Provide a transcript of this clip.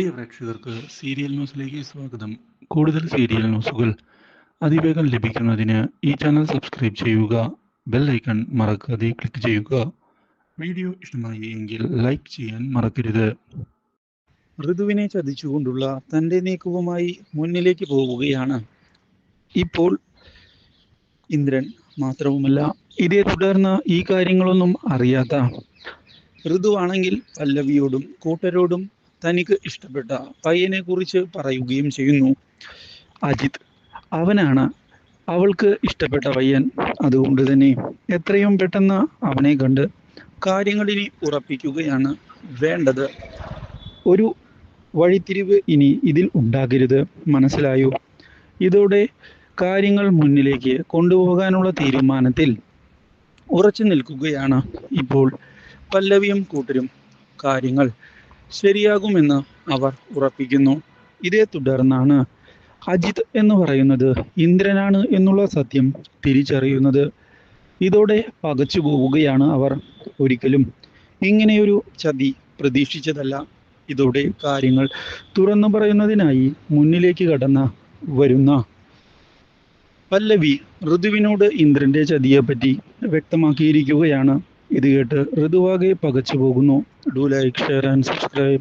പ്രിയ പ്രേക്ഷകർക്ക് സീരിയൽ ന്യൂസിലേക്ക് സ്വാഗതം. കൂടുതൽ സീരിയൽ ന്യൂസുകൾ അതിവേഗം ലഭിക്കുന്നതിന് ഈ ചാനൽ സബ്സ്ക്രൈബ് ചെയ്യുക. ബെൽ ഐക്കൺ മറക്കാതെ ക്ലിക്ക് ചെയ്യുക. വീഡിയോ ഇഷ്ടമായി എങ്കിൽ ലൈക്ക് ചെയ്യാൻ മറക്കരുത്. ഋതുവിനെ ചതിച്ചുകൊണ്ടുള്ള തൻ്റെ നീക്കവുമായി മുന്നിലേക്ക് പോവുകയാണ് ഇപ്പോൾ ഇന്ദ്രൻ. മാത്രവുമല്ല, ഇതേ തുടർന്ന് ഈ കാര്യങ്ങളൊന്നും അറിയാത്ത ഋതുവാണെങ്കിൽ പല്ലവിയോടും കൂട്ടരോടും തനിക്ക് ഇഷ്ടപ്പെട്ട പയ്യനെ കുറിച്ച് പറയുകയും ചെയ്യുന്നു. അജിത്, അവനാണ് അവൾക്ക് ഇഷ്ടപ്പെട്ട പയ്യൻ. അതുകൊണ്ട് തന്നെ എത്രയും പെട്ടെന്ന് അവനെ കണ്ട് കാര്യങ്ങളിനി ഉറപ്പിക്കുകയാണ് വേണ്ടത്. ഒരു വഴിത്തിരിവ് ഇനി ഇതിൽ ഉണ്ടാകരുത്, മനസ്സിലായോ? ഇതോടെ കാര്യങ്ങൾ മുന്നിലേക്ക് കൊണ്ടുപോകാനുള്ള തീരുമാനത്തിൽ ഉറച്ചു നിൽക്കുകയാണ് ഇപ്പോൾ പല്ലവിയും കൂട്ടരും. കാര്യങ്ങൾ ശരിയാകുമെന്ന് അവർ ഉറപ്പിക്കുന്നു. ഇതേ തുടർന്നാണ് അജിത് എന്ന് പറയുന്നത് ഇന്ദ്രനാണ് എന്നുള്ള സത്യം തിരിച്ചറിയുന്നത്. ഇതോടെ പകച്ചു പോവുകയാണ് അവർ. ഒരിക്കലും ഇങ്ങനെയൊരു ചതി പ്രതീക്ഷിച്ചതല്ല. ഇതോടെ കാര്യങ്ങൾ തുറന്നു പറയുന്നതിനായി മുന്നിലേക്ക് വരുന്ന പല്ലവി ഋതുവിനോട് ഇന്ദ്രന്റെ ചതിയെപ്പറ്റി വ്യക്തമാക്കിയിരിക്കുകയാണ്. ഇത് കേട്ട് ഋതുവാകെ പകച്ചു പോകുന്നു. Do like, share and subscribe.